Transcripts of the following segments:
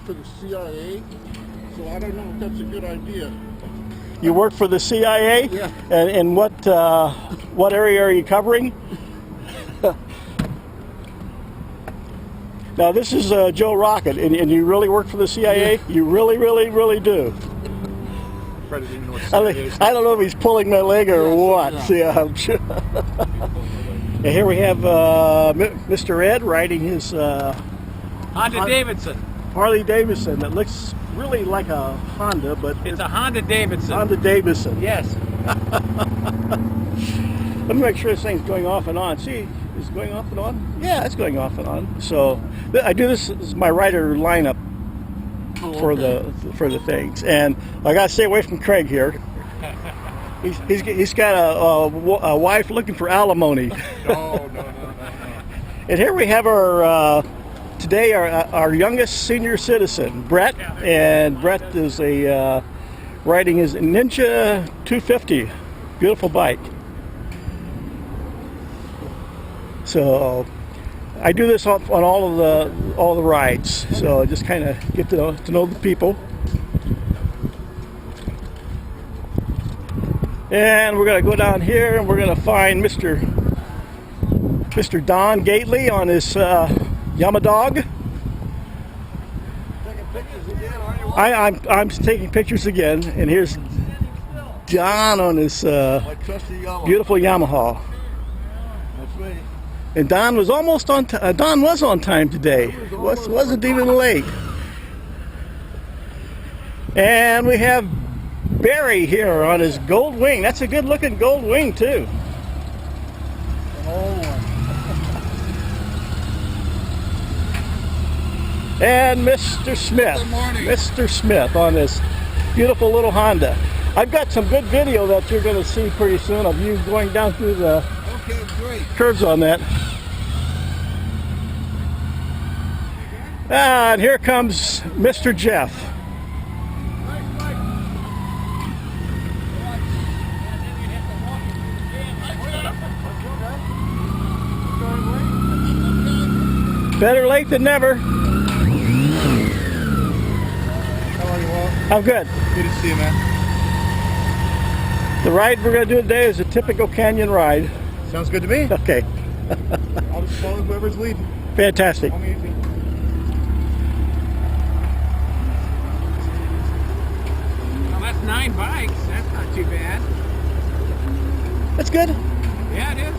for the CIA, so I don't know if that's a good idea. You work for the CIA? Yeah. And what area are you covering? Now this is Joe Rocket, and you really work for the CIA? You really, really, really do. I don't know if he's pulling my leg or what. Yeah, I'm sure. And here we have Mr. Ed riding his Honda Davidson. Harley Davidson. That looks really like a Honda, but it's a Honda Davidson. Honda Davidson. Yes. Let me make sure this thing's going off and on. See, is it going off and on? Yeah, it's going off and on. So I do this as my rider lineup for the things, and I gotta stay away from Craig here. He's got a wife looking for alimony. No. And here we have our today our youngest senior citizen, Brett, and Brett is riding his Ninja 250, beautiful bike. So I do this on all the rides, so I just kind of get to know the people. And we're going to go down here and we're going to find Mr. Don Gately on his Yamadog. Taking pictures again, aren't you? I'm taking pictures again, and here's Don on his beautiful Yamaha. That's right. And Don was almost on. Don was on time today. Wasn't even late. And we have Barry here on his Gold Wing. That's a good-looking Gold Wing too. An old one. And Mr. Smith. Good morning. Mr. Smith on this beautiful little Honda. I've got some good video that you're going to see pretty soon of you going down through the curves on that. And here comes Mr. Jeff. Better late than never. How are you, Walt? I'm good. Good to see you, man. The ride we're going to do today is a typical canyon ride. Sounds good to me. Okay. I'll just follow whoever's leading. Fantastic. Well, that's 9 bikes. That's not too bad. That's good. Yeah, it is.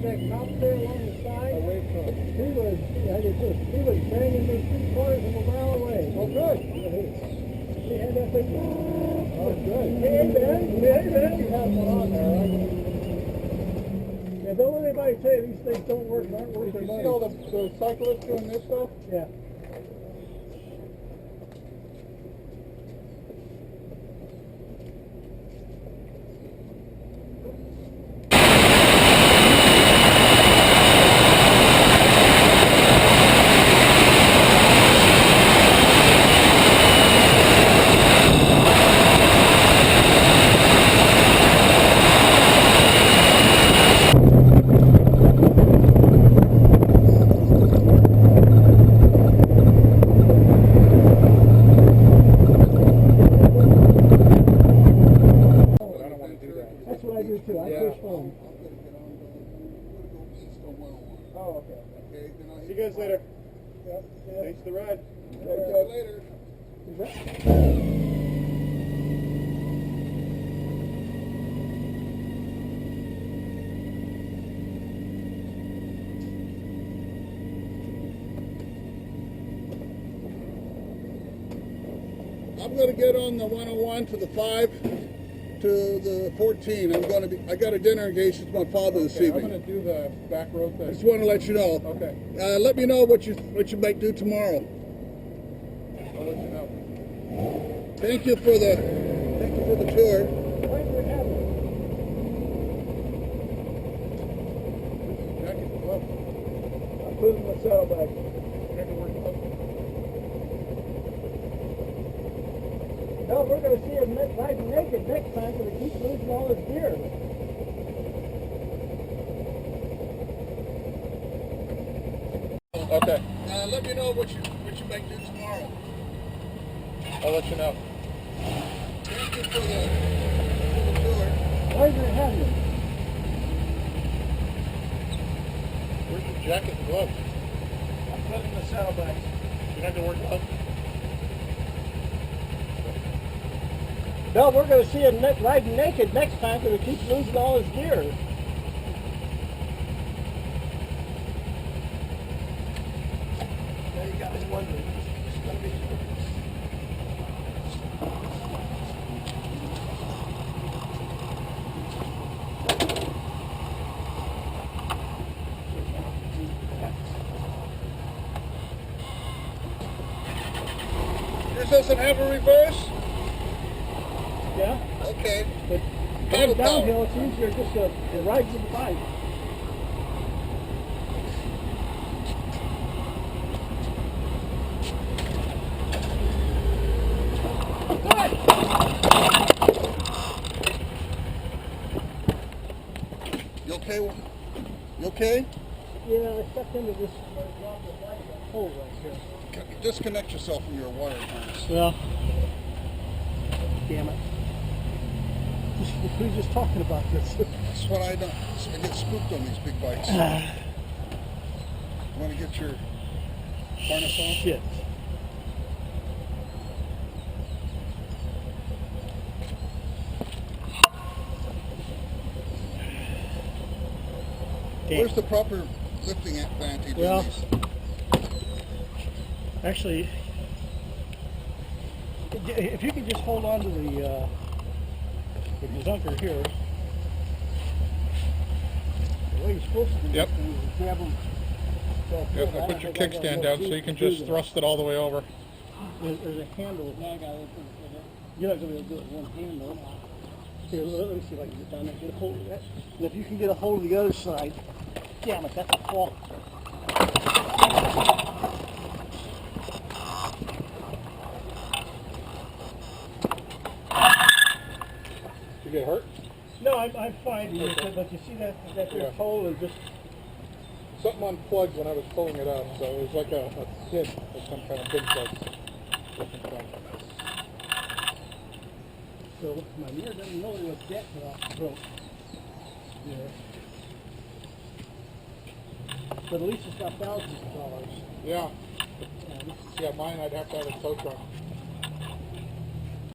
see that cop there along the side? Away from it. He was banging those 3 quarters of a mile away. Oh, good. He had that thing. Oh, good. Hey, man. You have one on there, right? Yeah, don't let anybody tell you these things don't work, aren't worth their You money. see all the cyclists doing this stuff? Yeah. That's what I do too. I push home. Oh, okay. See you guys later. Yeah. Thanks for the ride. Later. I'm going to get on the 101 to the 5 to the 14. I got a dinner engagement with my father this evening. I'm going to do the back road thing. Just want to let you know. Okay. Let me know what you might do tomorrow. I'll let you know. Thank you for the tour. Why is it happening? Jacket, glove. I'm putting my saddlebag. Jacket, work glove. No, we're going to see him riding naked next time because he keeps losing all his gear. Okay. Let me know what you might do tomorrow. I'll let you know. Thank you for the tour. Why is it happening? Where's your jacket and gloves? I'm putting my saddlebag. You have to work glove? No, we're going to see him riding naked next time because he keeps losing all his gear. Now you guys wondering. It's going to be... This doesn't have a reverse? Yeah? Okay. But Pedal going power. downhill, it's easier just to ride with the bike. You okay? You okay? Yeah, I stepped into this hole right here. Disconnect yourself from your water harness. Well, damn it. We were just talking about this. That's what I don't. I get spooked on these big bikes. You want to get your harness on? Shit. Where's the proper lifting advantage in Well, these? actually, if you could just hold on to the gazunker here, the way you're supposed to do Yep. this thing is grab them. Yep, I put your kickstand out so you can just thrust it all the way over. There's a handle. Now I got to open it. You're not going to be able to do it with one hand though. Here, let me see if I can get down there. Get a hold of that. And if you can get a hold of the other side, damn it, that's a fault. You get hurt? No, I'm fine. But you see that Yeah. hole and just Something unplugged when I was pulling it out, so it was like a pin or some kind of big plug. so my mirror doesn't know it was dead off the throat. Yeah. But at least it's got thousands of dollars. Yeah. Yeah, this is Yeah, mine I'd have to have a tow truck.